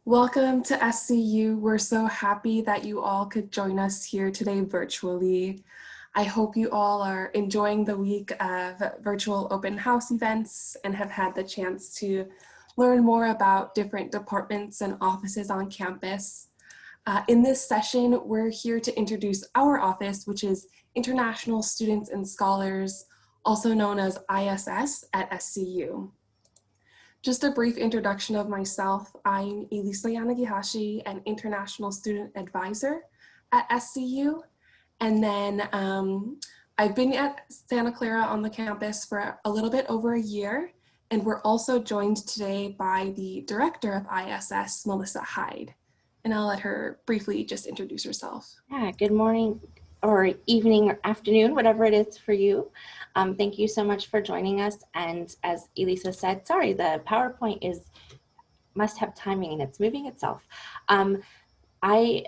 Welcome to SCU. We're so happy that you all could join us here today virtually. I hope you all are enjoying the week of virtual open house events and have had the chance to learn more about different departments and offices on campus. In this session, we're here to introduce our office, which is International Students and Scholars, also known as ISS at SCU. Just a brief introduction of myself. I'm Elisa Yanagihashi, an International Student Advisor at SCU. And then I've been at Santa Clara on the campus for a little bit over a year. And we're also joined today by the director of ISS, Melissa Hyde. And I'll let her briefly just introduce herself. Yeah, good morning or evening or afternoon, whatever it is for you. Thank you so much for joining us. And as Elisa said, sorry, the PowerPoint must have timing and it's moving itself. I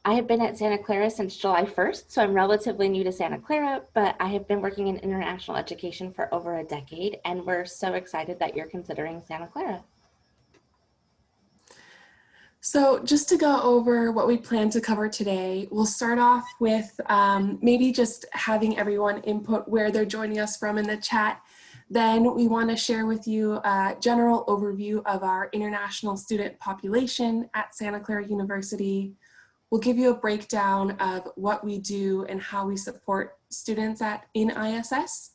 have been at Santa Clara since July 1st, so I'm relatively new to Santa Clara, but I have been working in international education for over a decade, and we're so excited that you're considering Santa Clara. So just to go over what we plan to cover today, we'll start off with maybe just having everyone input where they're joining us from in the chat. Then we want to share with you a general overview of our international student population at Santa Clara University. We'll give you a breakdown of what we do and how we support students in ISS,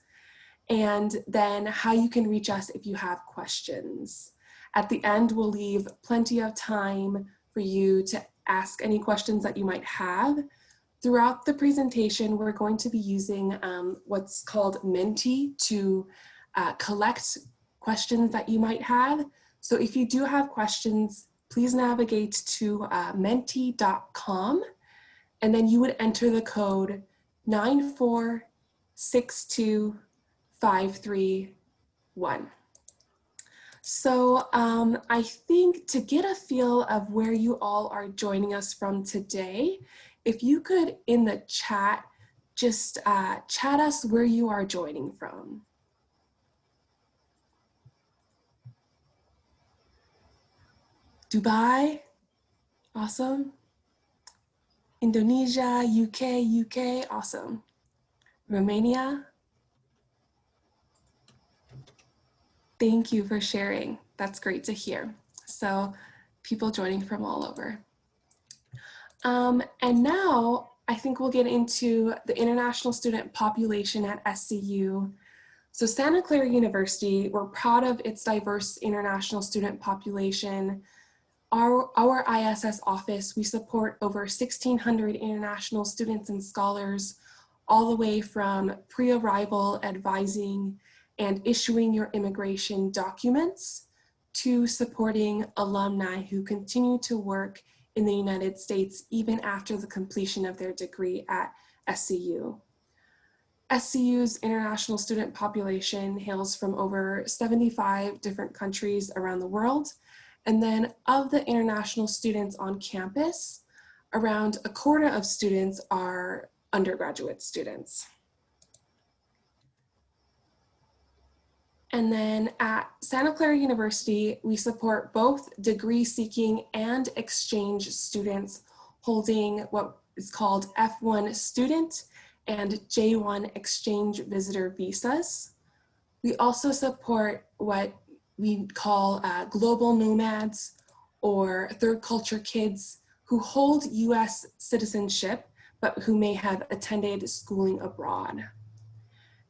and then how you can reach us if you have questions. At the end, we'll leave plenty of time for you to ask any questions that you might have. Throughout the presentation, we're going to be using what's called Menti to collect questions that you might have. So if you do have questions, please navigate to menti.com, and then you would enter the code 9462531. So I think to get a feel of where you all are joining us from today, if you could in the chat, just chat us where you are joining from. Dubai, awesome. Indonesia, UK, awesome. Romania. Thank you for sharing. That's great to hear. So people joining from all over. And now I think we'll get into the international student population at SCU. So Santa Clara University, we're proud of its diverse international student population. Our ISS office, we support over 1,600 international students and scholars, all the way from pre-arrival advising and issuing your immigration documents to supporting alumni who continue to work in the United States even after the completion of their degree at SCU. SCU's international student population hails from over 75 different countries around the world. And then of the international students on campus, around a quarter of students are undergraduate students. And then at Santa Clara University, we support both degree-seeking and exchange students holding what is called F1 student and J1 exchange visitor visas. We also support what we call global nomads or third culture kids who hold US citizenship, but who may have attended schooling abroad.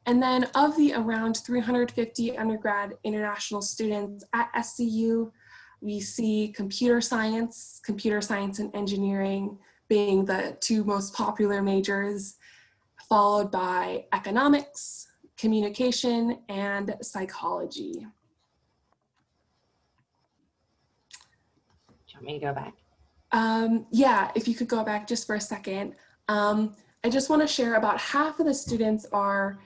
And then of the around 350 undergrad international students at SCU, we see computer science and engineering being the two most popular majors, followed by economics, communication, and psychology. Do you want me to go back? Yeah, if you could go back just for a second. I just want to share about half of the students are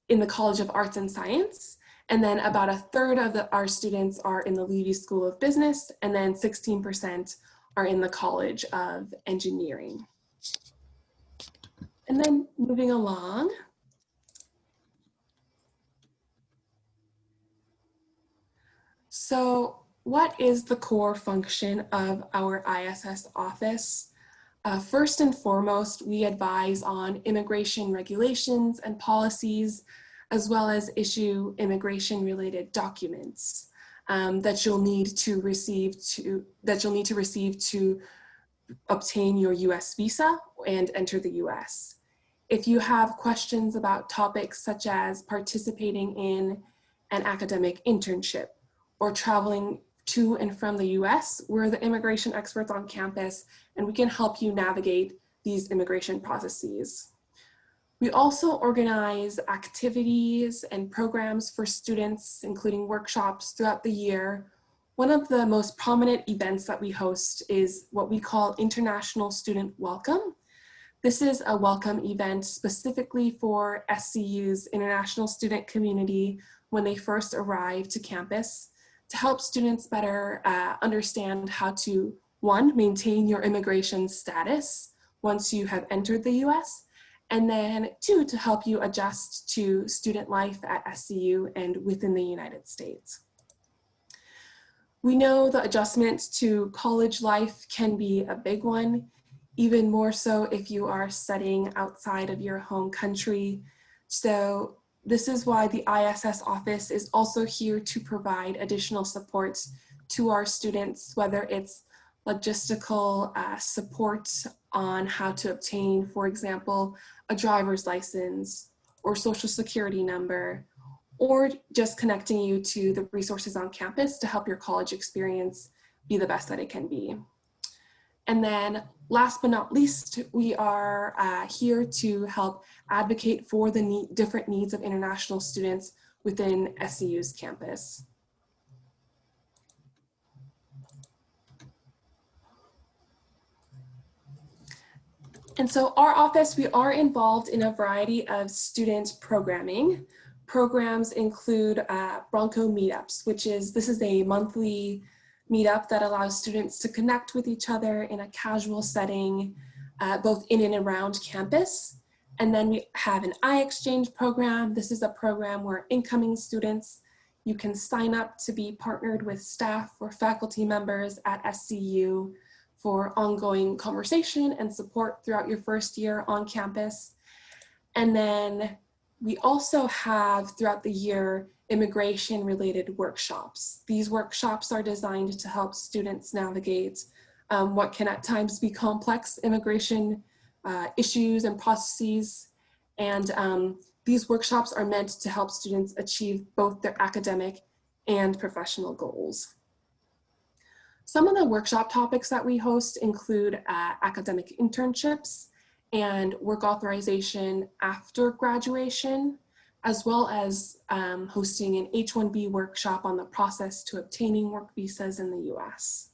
in the College of Arts and Science, and then about a third of our students are in the Levy School of Business, and then 16% are in the College of Engineering. And then moving along. So what is the core function of our ISS office? First and foremost, we advise on immigration regulations and policies, as well as issue immigration-related documents that you'll need to receive to obtain your U.S. visa and enter the U.S. If you have questions about topics such as participating in an academic internship or traveling to and from the US, we're the immigration experts on campus, and we can help you navigate these immigration processes. We also organize activities and programs for students, including workshops throughout the year. One of the most prominent events that we host is what we call International Student Welcome. This is a welcome event specifically for SCU's international student community when they first arrive to campus to help students better understand how to, one, maintain your immigration status once you have entered the US, and then two, to help you adjust to student life at SCU and within the United States. We know the adjustment to college life can be a big one, even more so if you are studying outside of your home country. So this is why the ISS office is also here to provide additional support to our students, whether it's logistical support on how to obtain, for example, a driver's license or social security number, or just connecting you to the resources on campus to help your college experience be the best that it can be. And then last but not least, we are here to help advocate for the different needs of international students within SCU's campus. And so our office, we are involved in a variety of student programming. Programs include Bronco meetups, this is a monthly meetup that allows students to connect with each other in a casual setting, both in and around campus. And then we have an iExchange program. This is a program where incoming students, you can sign up to be partnered with staff or faculty members at SCU for ongoing conversation and support throughout your first year on campus. And then we also have throughout the year immigration related workshops. These workshops are designed to help students navigate what can at times be complex immigration issues and processes. And these workshops are meant to help students achieve both their academic and professional goals. Some of the workshop topics that we host include academic internships and work authorization after graduation, as well as hosting an H-1B workshop on the process to obtaining work visas in the US.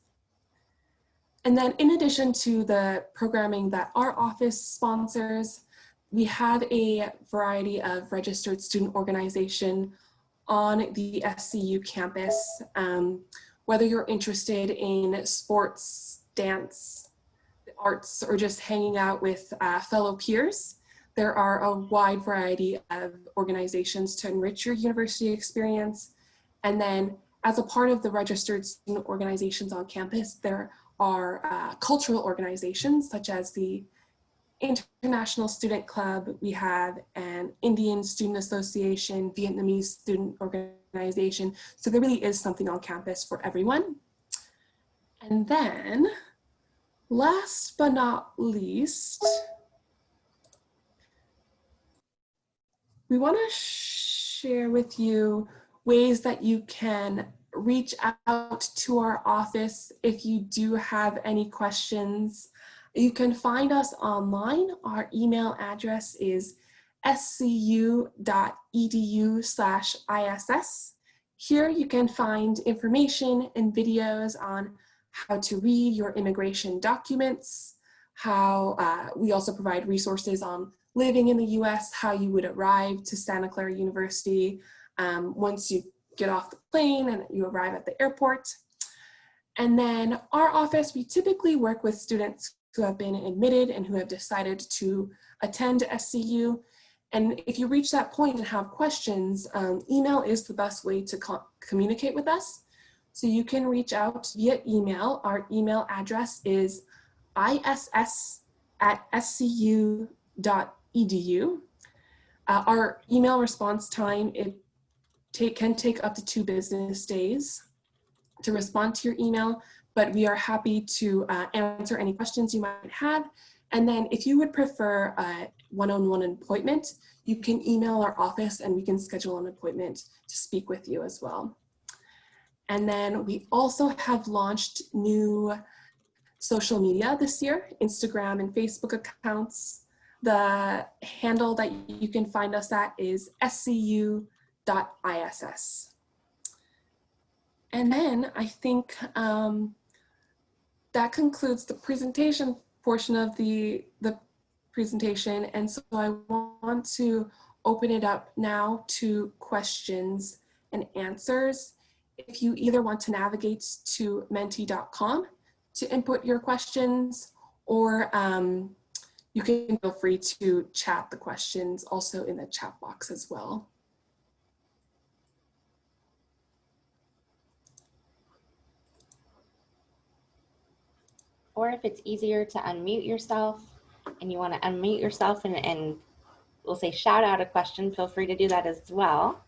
And then in addition to the programming that our office sponsors, we have a variety of registered student organization on the SCU campus. Whether you're interested in sports, dance, arts, or just hanging out with fellow peers, there are a wide variety of organizations to enrich your university experience. And then as a part of the registered student organizations on campus, there are cultural organizations such as the International Student Club. We have an Indian Student Association, Vietnamese Student Organization. So there really is something on campus for everyone. And then last but not least, we want to share with you ways that you can reach out to our office if you do have any questions. You can find us online. Our email address is scu.edu/ISS. Here you can find information and videos on how to read your immigration documents, how we also provide resources on living in the US, how you would arrive to Santa Clara University once you get off the plane and you arrive at the airport. And then our office, we typically work with students who have been admitted and who have decided to attend SCU. And if you reach that point and have questions, email is the best way to communicate with us. So you can reach out via email. Our email address is iss@scu.edu. Our email response time, can take up to 2 business days to respond to your email, but we are happy to answer any questions you might have. And then if you would prefer a one-on-one appointment, you can email our office and we can schedule an appointment to speak with you as well. And then we also have launched new social media this year, Instagram and Facebook accounts. The handle that you can find us at is scu.iss. And then I think that concludes the presentation portion of the presentation. And so I want to open it up now to questions and answers. If you either want to navigate to menti.com to input your questions, or you can feel free to chat the questions also in the chat box as well. Or if it's easier to unmute yourself and you want to unmute yourself and we'll say shout out a question, feel free to do that as well.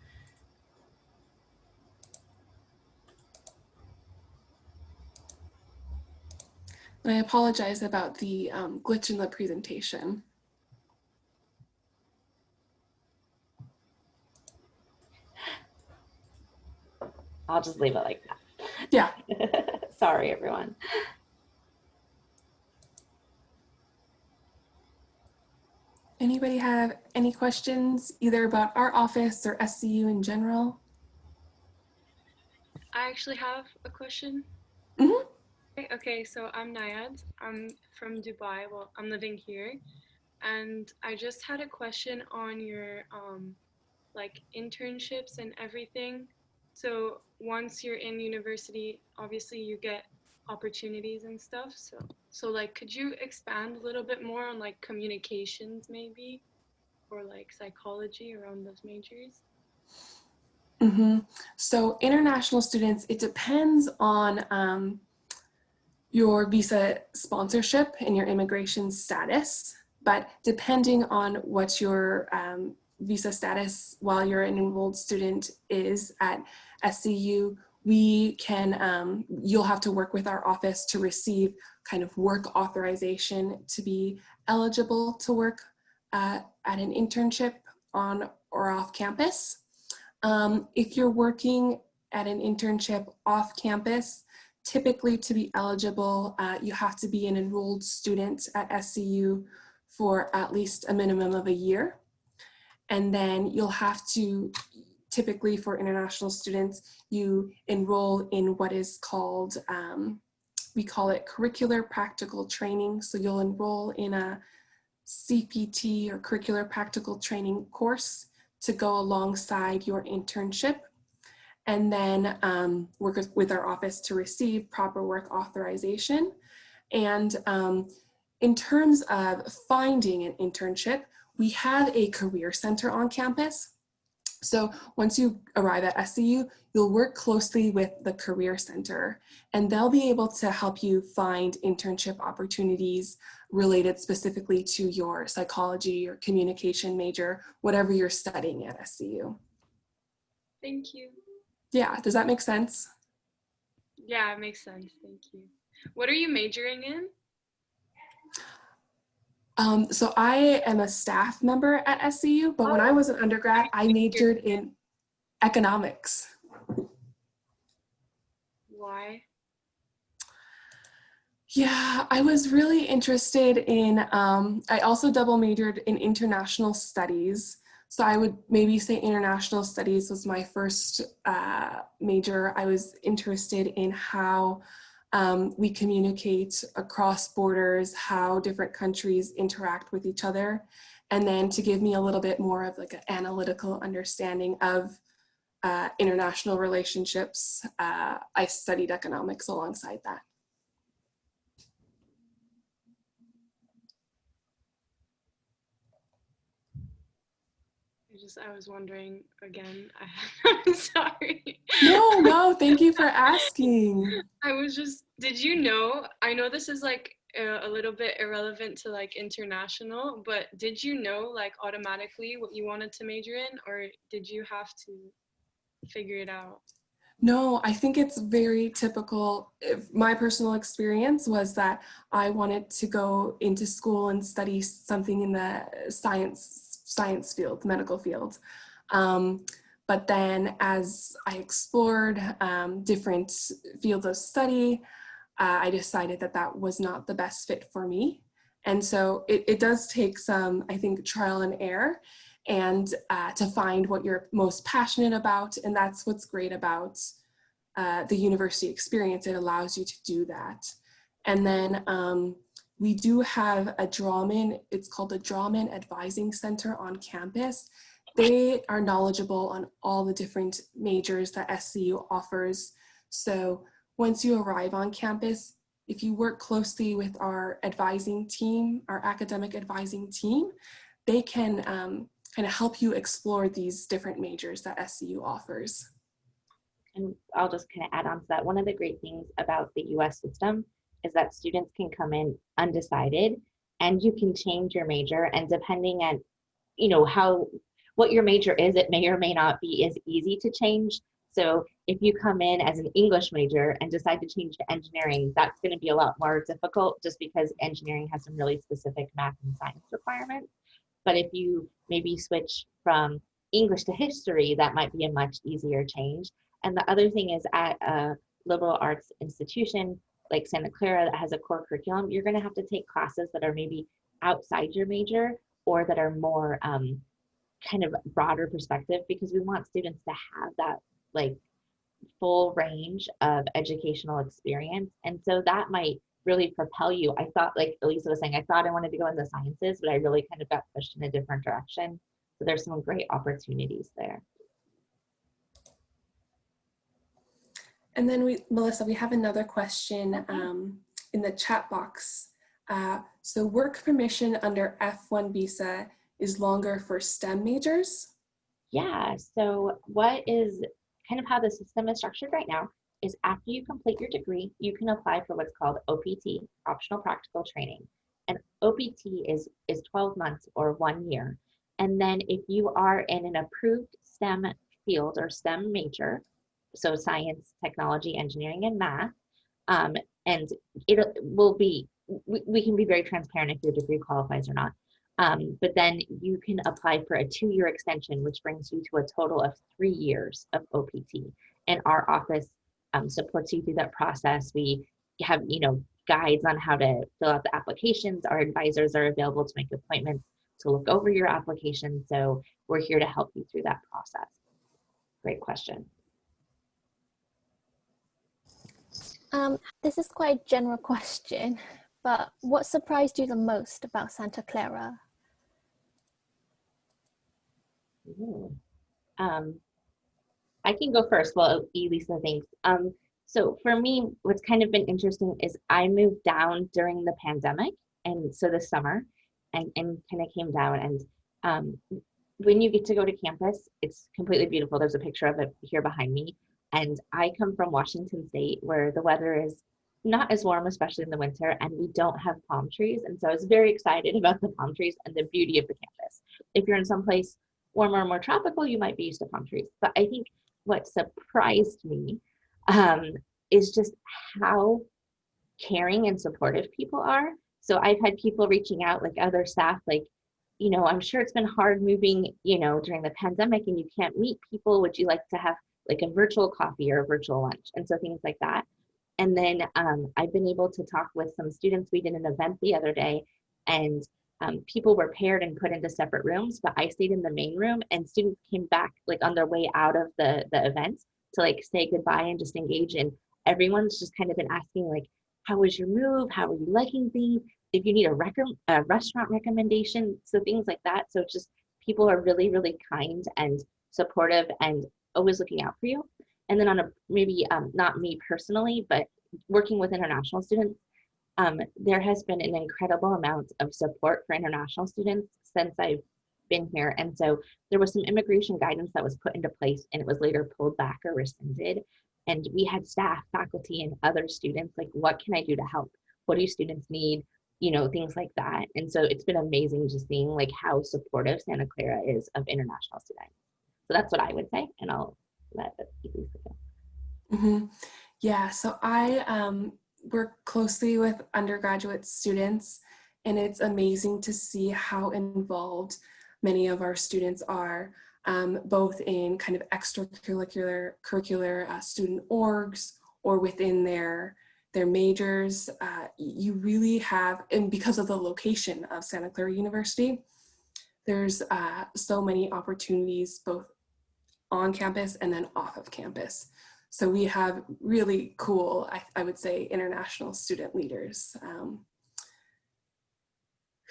And I apologize about the glitch in the presentation. I'll just leave it like that. Yeah. Sorry, everyone. Anybody have any questions either about our office or SCU in general? I actually have a question. Mm-hmm. Okay, so I'm Nayad. I'm from Dubai. Well, I'm living here. And I just had a question on your like internships and everything. So once you're in university, obviously you get opportunities and stuff. So like could you expand a little bit more on like communications maybe, or like psychology around those majors? Mm-hmm. So international students, it depends on your visa sponsorship and your immigration status, but depending on what your visa status while you're an enrolled student is at SCU, we can, you'll have to work with our office to receive kind of work authorization to be eligible to work at an internship on or off campus. If you're working at an internship off campus, typically to be eligible, you have to be an enrolled student at SCU for at least a minimum of a year. And then you'll have to, typically for international students, you enroll in what is called, we call it curricular practical training. So you'll enroll in a CPT or curricular practical training course to go alongside your internship, and then work with our office to receive proper work authorization. And in terms of finding an internship, we have a career center on campus. So once you arrive at SCU, you'll work closely with the Career Center, and they'll be able to help you find internship opportunities related specifically to your psychology or communication major, whatever you're studying at SCU. Thank you. Yeah, does that make sense? Yeah, it makes sense. Thank you. What are you majoring in? So I am a staff member at SCU, but when I was an undergrad, I majored in economics. Why? Yeah, I was really interested in, I also double majored in international studies. So I would maybe say international studies was my first major. I was interested in how we communicate across borders, how different countries interact with each other. And then to give me a little bit more of like an analytical understanding of international relationships, I studied economics alongside that. I was wondering again. I'm sorry. No, thank you for asking. I was just, did you know? I know this is like a little bit irrelevant to like international, but did you know like automatically what you wanted to major in, or did you have to figure it out? No, I think it's very typical. My personal experience was that I wanted to go into school and study something in the science field, medical field. Um, but then as I explored different fields of study, I decided that that was not the best fit for me. And so it does take some, I think, trial and error and to find what you're most passionate about. And that's what's great about the university experience. It allows you to do that. And then we do have a Drawman, it's called the Drawman Advising Center on campus. They are knowledgeable on all the different majors that SCU offers. So once you arrive on campus, if you work closely with our advising team, our academic advising team, they can kind of help you explore these different majors that SCU offers. And I'll just kind of add on to that. One of the great things about the US system is that students can come in undecided and you can change your major, and depending on, how what your major is, it may or may not be as easy to change. So if you come in as an English major and decide to change to engineering, that's going to be a lot more difficult just because engineering has some really specific math and science requirements. But if you maybe switch from English to history, that might be a much easier change. And the other thing is, at a liberal arts institution like Santa Clara that has a core curriculum, you're going to have to take classes that are maybe outside your major or that are more kind of broader perspective, because we want students to have that like full range of educational experience. And so that might really propel you. I thought, like Elisa was saying, I thought I wanted to go in the sciences, but I really kind of got pushed in a different direction. So there's some great opportunities there. And then Melissa, we have another question in the chat box. So work permission under F1 visa is longer for STEM majors? Yeah, so what is kind of how the system is structured right now is after you complete your degree, you can apply for what's called OPT, optional practical training. And OPT is 12 months or 1 year. And then if you are in an approved STEM field or STEM major, so science, technology, engineering, and math, and it will be, we can be very transparent if your degree qualifies or not. But then you can apply for a 2-year extension, which brings you to a total of 3 years of OPT. And our office supports you through that process. We have, guides on how to fill out the applications. Our advisors are available to make appointments to look over your application. So we're here to help you through that process. Great question. This is quite a general question, but what surprised you the most about Santa Clara? I can go first. Well, Elisa, thanks. So for me, what's kind of been interesting is I moved down during the pandemic, and so this summer, and kind of came down. And when you get to go to campus, it's completely beautiful. There's a picture of it here behind me. And I come from Washington State, where the weather is not as warm, especially in the winter, and we don't have palm trees. And so I was very excited about the palm trees and the beauty of the campus. If you're in some place warmer or more tropical, you might be used to palm trees. But I think what surprised me is just how caring and supportive people are. So I've had people reaching out, like other staff, like, I'm sure it's been hard moving, during the pandemic and you can't meet people. Would you like to have like a virtual coffee or a virtual lunch? And so things like that. And then I've been able to talk with some students. We did an event the other day, and people were paired and put into separate rooms, but I stayed in the main room, and students came back like on their way out of the event to like say goodbye and just engage. And everyone's just kind of been asking like, how was your move? How are you liking things? If you need a restaurant recommendation, so things like that. So just people are really, really kind and supportive and always looking out for you. And then on a maybe not me personally, but working with international students, there has been an incredible amount of support for international students since I've been here. And so there was some immigration guidance that was put into place and it was later pulled back or rescinded. And we had staff, faculty, and other students like, what can I do to help? What do students need? You know, things like that. And so it's been amazing just seeing like how supportive Santa Clara is of international students. So that's what I would say, and I'll let Elisa go. Mm-hmm. Yeah, so I work closely with undergraduate students, and it's amazing to see how involved many of our students are, both in kind of curricular student orgs or within their majors. You really have, and because of the location of Santa Clara University, there's so many opportunities both on campus and then off of campus. So we have really cool, I would say, international student leaders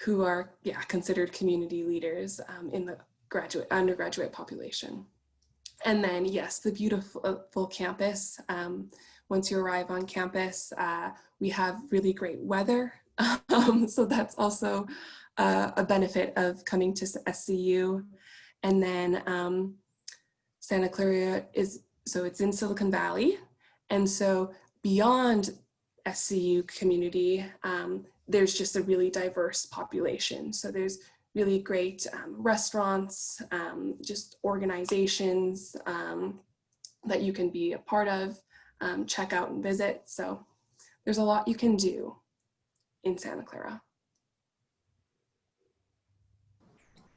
who are, considered community leaders in the undergraduate population. And then, yes, the beautiful campus. Once you arrive on campus, we have really great weather. So that's also a benefit of coming to SCU. And then Santa Clara it's in Silicon Valley. And so beyond SCU community, there's just a really diverse population. So there's really great restaurants, just organizations that you can be a part of, check out and visit. So there's a lot you can do in Santa Clara.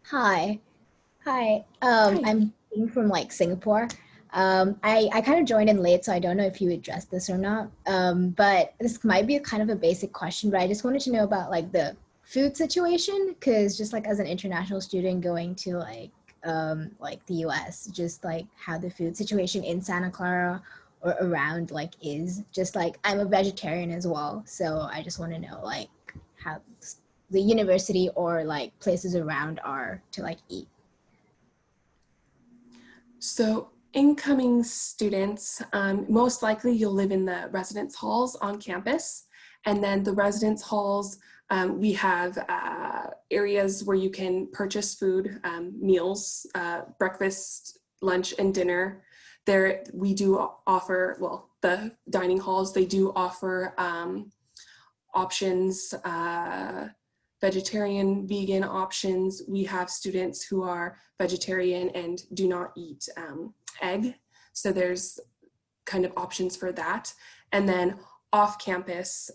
Hi. Hi. I'm from like Singapore. I kind of joined in late, so I don't know if you addressed this or not. But this might be a kind of a basic question, but I just wanted to know about like the food situation, because just like as an international student going to like the US, just like how the food situation in Santa Clara or around like is. Just like I'm a vegetarian as well, so I just want to know like how the university or like places around are to like eat. So incoming students, most likely you'll live in the residence halls on campus. And then the residence halls, we have areas where you can purchase food, meals, breakfast, lunch, and dinner. There we do offer, well, the dining halls, they do offer options, vegetarian, vegan options. We have students who are vegetarian and do not eat egg. So there's kind of options for that. And then off campus,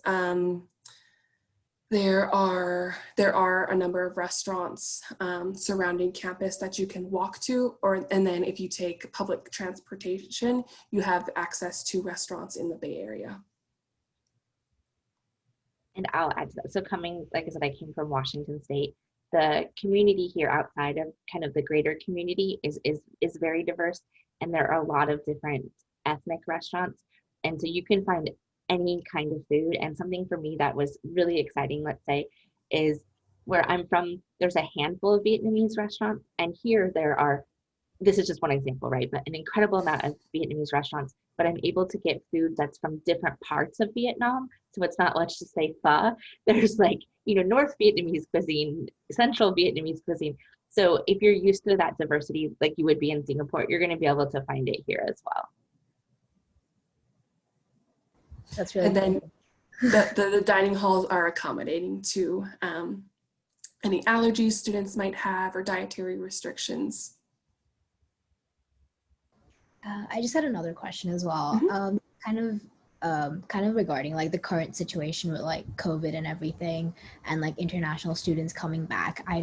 there are a number of restaurants surrounding campus that you can walk to, and then if you take public transportation, you have access to restaurants in the Bay Area. And I'll add to that. So coming, like I said, I came from Washington State. The community here outside of kind of the greater community is very diverse, and there are a lot of different ethnic restaurants. And so you can find any kind of food. And something for me that was really exciting, let's say, is where I'm from, there's a handful of Vietnamese restaurants. And here there are, this is just one example, right? But an incredible amount of Vietnamese restaurants, but I'm able to get food that's from different parts of Vietnam. So it's not, let's just say pho. There's like, North Vietnamese cuisine, Central Vietnamese cuisine. So if you're used to that diversity, like you would be in Singapore, you're going to be able to find it here as well. That's really and then the dining halls are accommodating to any allergies students might have or dietary restrictions. I just had another question as well. Kind of regarding like the current situation with like COVID and everything, and like international students coming back. I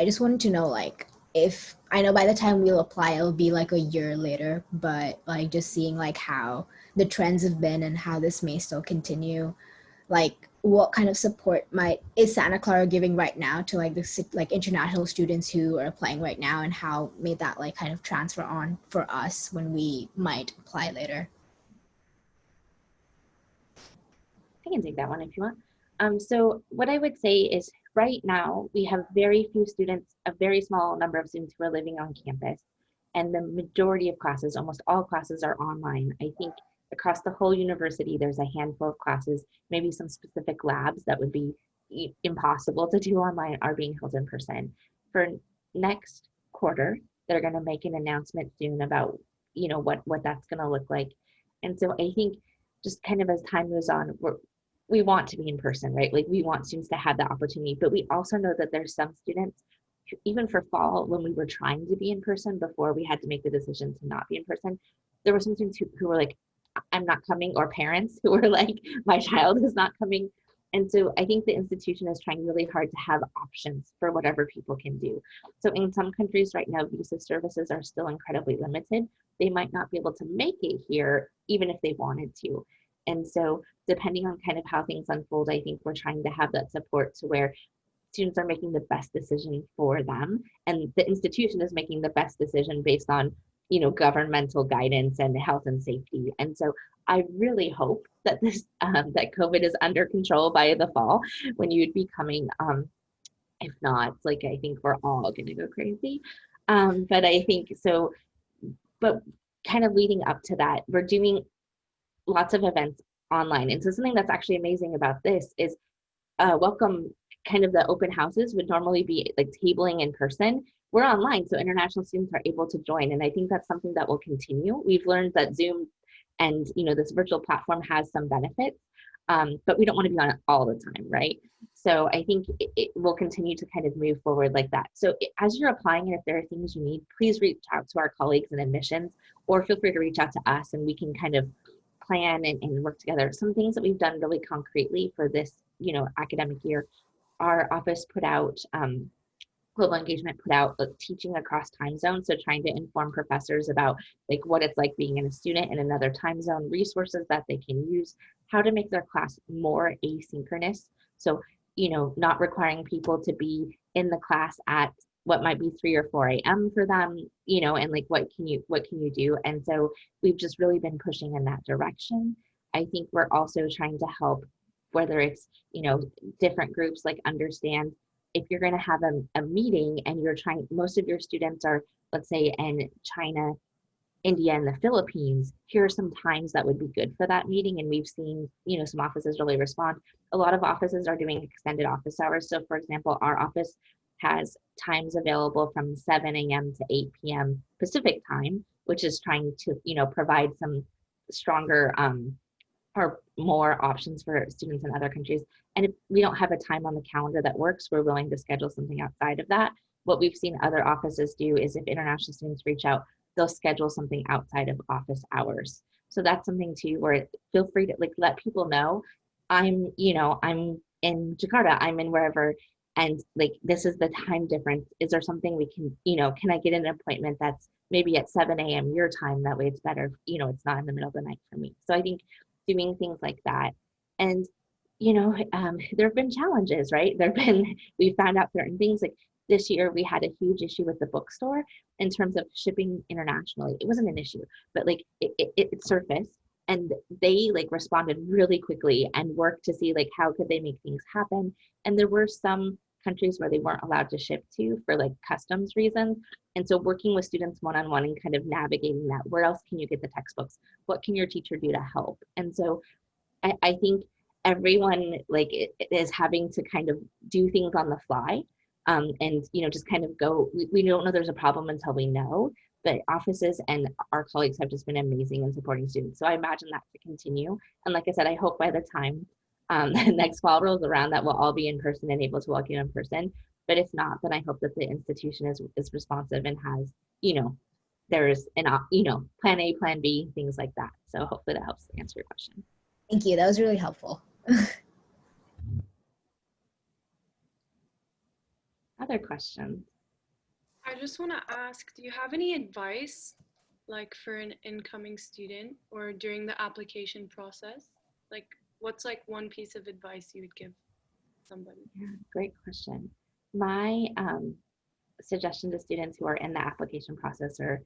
just wanted to know like if I know by the time we'll apply, it'll be like a year later, but like just seeing like how the trends have been and how this may still continue, like what kind of support is Santa Clara giving right now to like the like international students who are applying right now, and how may that like kind of transfer on for us when we might apply later? I can take that one if you want. So what I would say is right now we have very few students, a very small number of students who are living on campus, and the majority of classes, almost all classes, are online. I think across the whole university there's a handful of classes, maybe some specific labs that would be impossible to do online are being held in person. For next quarter, they're going to make an announcement soon about, what that's going to look like. And so I think just kind of as time goes on, we want to be in person, right? Like we want students to have that opportunity, but we also know that there's some students, even for fall, when we were trying to be in person before we had to make the decision to not be in person, there were some students who were like, I'm not coming, or parents who were like, my child is not coming. And so I think the institution is trying really hard to have options for whatever people can do. So in some countries right now, visa services are still incredibly limited. They might not be able to make it here, even if they wanted to. And so depending on kind of how things unfold, I think we're trying to have that support to where students are making the best decision for them, and the institution is making the best decision based on governmental guidance and health and safety. And so I really hope that this that COVID is under control by the fall when you'd be coming. If not, like, I think we're all gonna go crazy. But I think so, but kind of leading up to that, we're doing lots of events online. And so something that's actually amazing about this is welcome, kind of the open houses would normally be like tabling in person. We're online, so international students are able to join. And I think that's something that will continue. We've learned that Zoom and this virtual platform has some benefits, but we don't want to be on it all the time, right? So I think it will continue to kind of move forward like that. So as you're applying, and if there are things you need, please reach out to our colleagues in admissions, or feel free to reach out to us, and we can kind of plan and work together. Some things that we've done really concretely for this academic year, our office put out global engagement put out teaching across time zones, so trying to inform professors about like what it's like being a student in another time zone, resources that they can use, how to make their class more asynchronous, so not requiring people to be in the class at what might be 3 or 4 a.m. for them, and like what can you do. And so we've just really been pushing in that direction. I think we're also trying to help, whether it's different groups, like understand if you're going to have a meeting and most of your students are, let's say, in China, India, and the Philippines, here are some times that would be good for that meeting. And we've seen some offices really respond. A lot of offices are doing extended office hours. So for example, our office has times available from 7 a.m. to 8 p.m. Pacific time, which is trying to provide some stronger or more options for students in other countries. And if we don't have a time on the calendar that works, we're willing to schedule something outside of that. What we've seen other offices do is if international students reach out, they'll schedule something outside of office hours. So that's something too, where feel free to let people know, I'm in Jakarta, I'm in wherever, and this is the time difference. Is there something we can, can I get an appointment that's maybe at 7 a.m. your time? That way it's better, it's not in the middle of the night for me. So I think doing things like that. And there have been challenges, right? We found out certain things, like this year we had a huge issue with the bookstore in terms of shipping internationally. It wasn't an issue, but it surfaced, and they responded really quickly and worked to see how could they make things happen. And there were some countries where they weren't allowed to ship to for customs reasons. And so working with students one-on-one and kind of navigating that, where else can you get the textbooks? What can your teacher do to help? And so I think everyone is having to kind of do things on the fly, and just kind of go, we don't know there's a problem until we know, but offices and our colleagues have just been amazing in supporting students. So I imagine that to continue. And like I said, I hope by the time the next fall rolls around that we'll all be in person and able to walk in person. But if not, then I hope that the institution is responsive and has, there's an, plan A, plan B, things like that. So hopefully that helps answer your question. Thank you. That was really helpful. Other questions? I just want to ask, do you have any advice for an incoming student or during the application process? What's one piece of advice you would give somebody? Yeah, great question. My suggestion to students who are in the application process or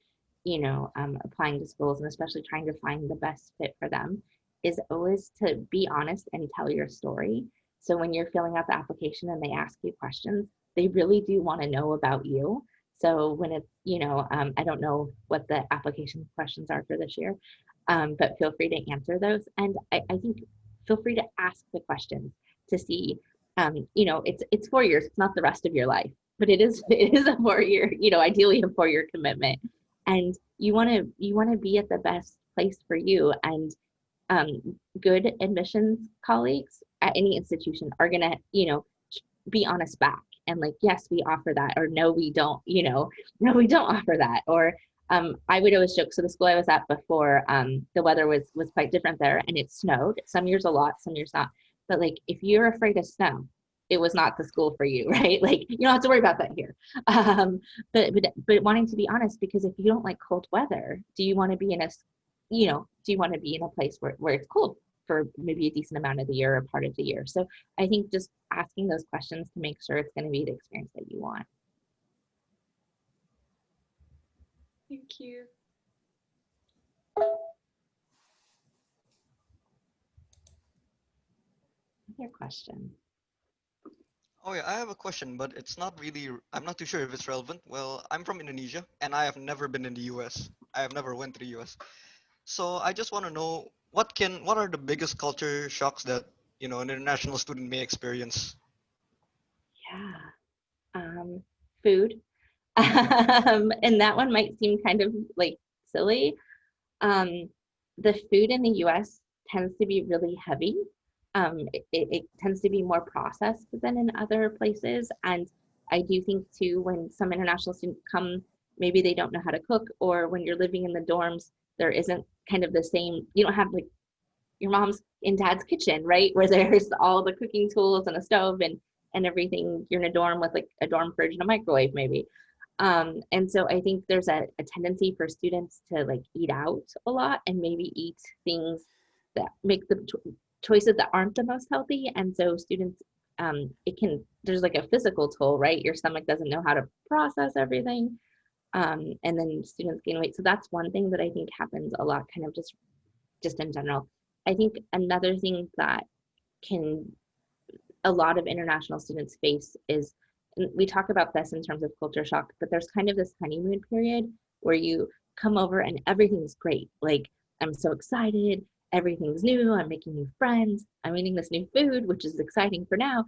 applying to schools, and especially trying to find the best fit for them, is always to be honest and tell your story. So when you're filling out the application and they ask you questions, they really do want to know about you. So when it's, I don't know what the application questions are for this year, but feel free to answer those. And I think feel free to ask the questions to see, it's 4 years, it's not the rest of your life, but it is a 4-year, ideally a 4-year commitment. And you want to be at the best place for you. And good admissions colleagues at any institution are going to, be honest back and like, yes, we offer that, or no, we don't, no, we don't offer that. Or I would always joke. So the school I was at before, the weather was quite different there, and it snowed. Some years a lot, some years not. But like, if you're afraid of snow, it was not the school for you, right? Like, you don't have to worry about that here. But wanting to be honest, because if you don't like cold weather, do you want to be in a place where it's cold for maybe a decent amount of the year or part of the year? So I think just asking those questions to make sure it's going to be the experience that you want. Thank you. Other question. Oh yeah, I have a question, but it's not really, I'm not too sure if it's relevant. Well, I'm from Indonesia and I have never been in the US. I have never went to the US. So I just want to know what are the biggest culture shocks that, an international student may experience? Yeah. Food. And that one might seem kind of like silly. The food in the US tends to be really heavy. It tends to be more processed than in other places. And I do think too, when some international students come, maybe they don't know how to cook, or when you're living in the dorms, there isn't kind of the same, you don't have like your mom's and dad's kitchen, right? Where there's all the cooking tools and a stove and everything. You're in a dorm with like a dorm fridge and a microwave maybe. And so I think there's a tendency for students to like eat out a lot and maybe eat things that make the choices that aren't the most healthy. And so students, there's like a physical toll, right? Your stomach doesn't know how to process everything. And then students gain weight. So that's one thing that I think happens a lot, kind of just in general. I think another thing that a lot of international students face is, and we talk about this in terms of culture shock, but there's kind of this honeymoon period where you come over and everything's great. Like, I'm so excited. Everything's new. I'm making new friends. I'm eating this new food, which is exciting for now.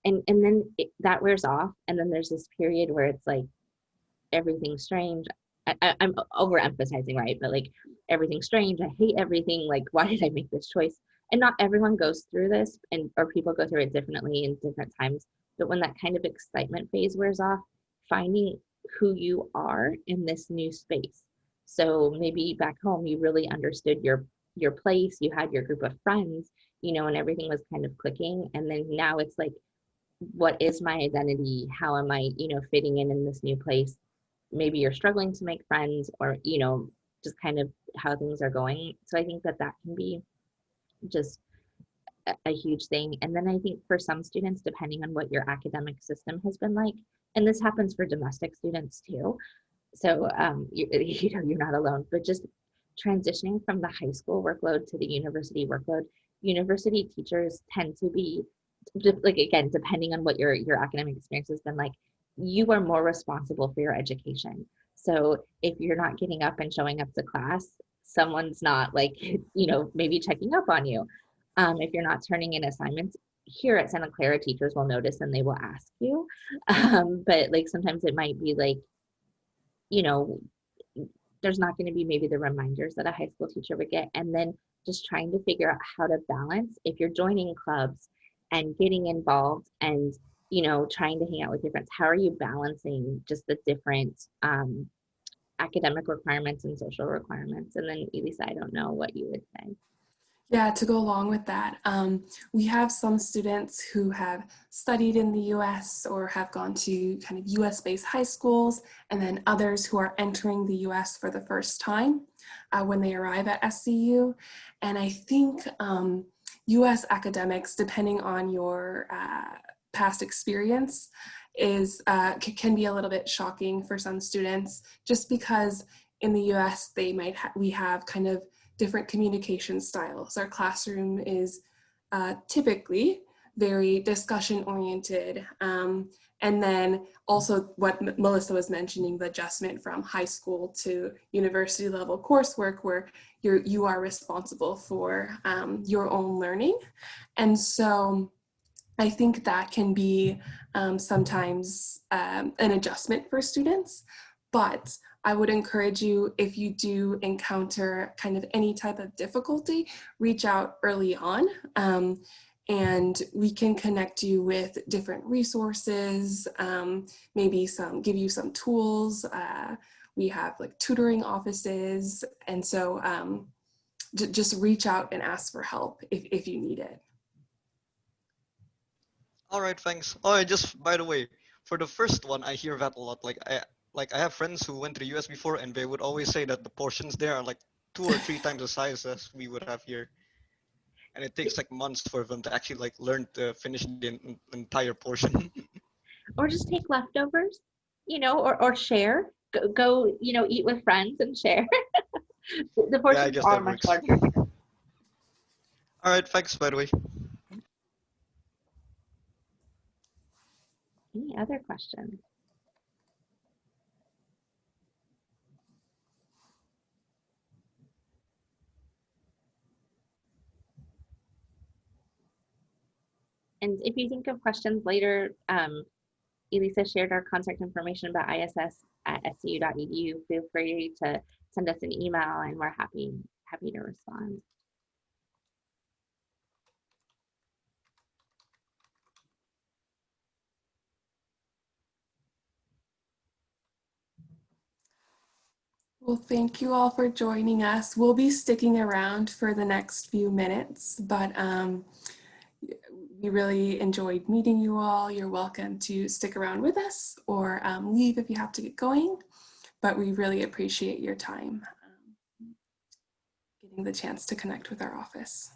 And then that wears off. And then there's this period where it's like, everything's strange. I'm overemphasizing, right? But like, everything's strange. I hate everything. Like, why did I make this choice? And not everyone goes through this, or people go through it differently in different times. But when that kind of excitement phase wears off, finding who you are in this new space. So maybe back home, you really understood your place, you had your group of friends, and everything was kind of clicking. And then now it's like, what is my identity? How am I, fitting in this new place? Maybe you're struggling to make friends, or, just kind of how things are going. So I think that can be just a huge thing. And then I think for some students, depending on what your academic system has been like, and this happens for domestic students too. So, you're not alone, but just transitioning from the high school workload to the university workload, university teachers tend to be, like, again, depending on what your academic experience has been like, you are more responsible for your education. So if you're not getting up and showing up to class, someone's not like, maybe checking up on you. If you're not turning in assignments, here at Santa Clara, teachers will notice and they will ask you. But like, sometimes it might be like, there's not going to be maybe the reminders that a high school teacher would get. And then just trying to figure out how to balance, if you're joining clubs and getting involved and, trying to hang out with your friends, how are you balancing just the different academic requirements and social requirements? And then Elisa, I don't know what you would say. Yeah, to go along with that, we have some students who have studied in the US or have gone to kind of US-based high schools, and then others who are entering the US for the first time when they arrive at SCU. And I think US academics, depending on your past experience, can be a little bit shocking for some students, just because in the US we have kind of different communication styles. Our classroom is typically very discussion oriented. And then also what Melissa was mentioning, the adjustment from high school to university level coursework, where you are responsible for your own learning. And so I think that can be sometimes an adjustment for students, but I would encourage you, if you do encounter kind of any type of difficulty, reach out early on. And we can connect you with different resources, maybe give you some tools. We have like tutoring offices. And so just reach out and ask for help if you need it. All right, thanks. Oh, just by the way, for the first one, I hear that a lot. Like I have friends who went to the US before, and they would always say that the portions there are like 2 or 3 times the size as we would have here, and it takes like months for them to actually like learn to finish the entire portion. Or just take leftovers, or share. Go, eat with friends and share. The Yeah, I portions guess are that much works. larger here. All right, thanks by the way. Any other questions? And if you think of questions later, Elisa shared our contact information about ISS at scu.edu. Feel free to send us an email, and we're happy to respond. Well, thank you all for joining us. We'll be sticking around for the next few minutes, but we really enjoyed meeting you all. You're welcome to stick around with us or leave if you have to get going, but we really appreciate your time getting the chance to connect with our office.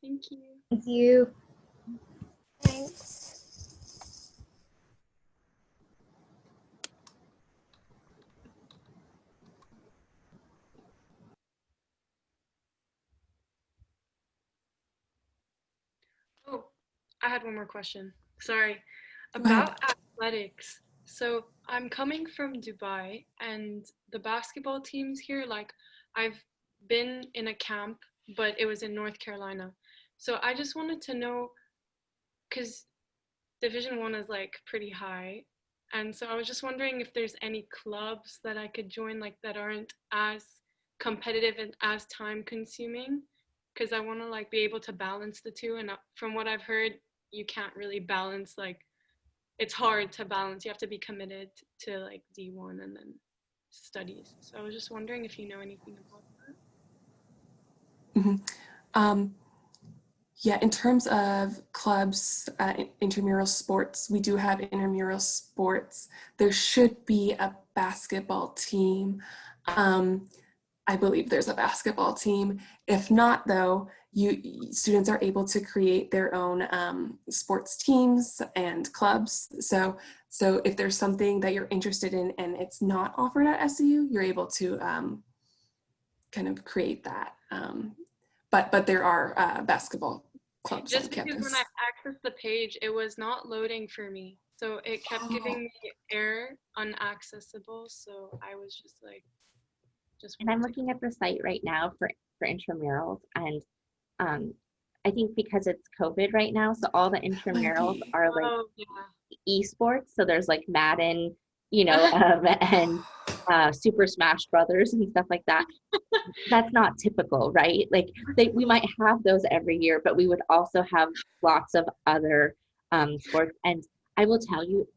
Thank you. Thank you. Thanks. Oh, I had one more question. Sorry. Go ahead. About athletics. So I'm coming from Dubai, and the basketball teams here, like I've been in a camp, but it was in North Carolina. So I just wanted to know, because Division 1 is like pretty high. And so I was just wondering if there's any clubs that I could join, like that aren't as competitive and as time consuming, because I want to like be able to balance the two. And from what I've heard, you can't really balance, like it's hard to balance. You have to be committed to like D1 and then studies. So I was just wondering if you know anything about that. Mm-hmm. Yeah, in terms of clubs, intramural sports, we do have intramural sports. There should be a basketball team. I believe there's a basketball team. If not, though, students are able to create their own sports teams and clubs. So if there's something that you're interested in and it's not offered at SU, you're able to kind of create that. But there are basketball clubs on Just because when campus. I accessed the page, it was not loading for me. So it kept giving me error, unaccessible. So I was just like, And I'm looking at the site right now for intramurals, and I think because it's COVID right now, so all the Might intramurals be. are like oh esports. So there's like Madden, yeah. and Super Smash Brothers and stuff like that. That's not typical, right? Like we might have those every year, but we would also have lots of other sports. And I will tell you,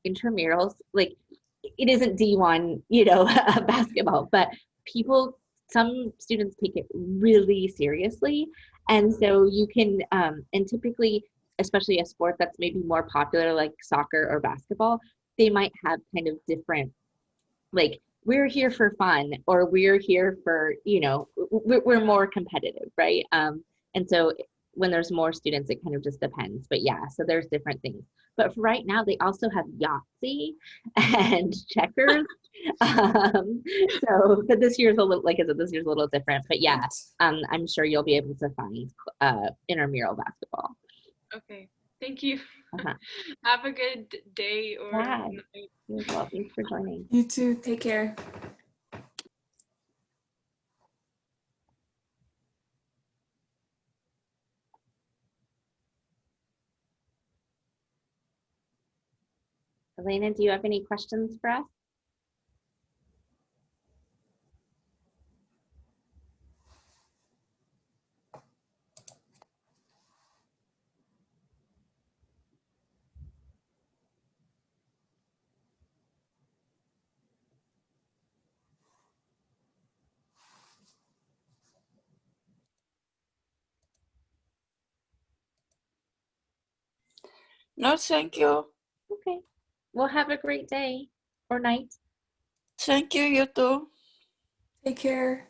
intramurals, like it isn't D1, basketball, but some students take it really seriously. And so you can, and typically, especially a sport that's maybe more popular like soccer or basketball, they might have kind of different, like we're here for fun, or we're here for, we're more competitive, right? And so when there's more students, it kind of just depends. But yeah, so there's different things. But for right now, they also have Yahtzee and checkers. But this year's a little, like I said, this year's a little different. But yeah, I'm sure you'll be able to find intramural basketball. Okay. Thank you. Uh-huh. Have a good day or Yeah, night. you as well. Thanks for joining. You too. Take care. Elena, do you have any questions for us? No, thank you. Okay. Well, have a great day or night. Thank you, you too. Take care.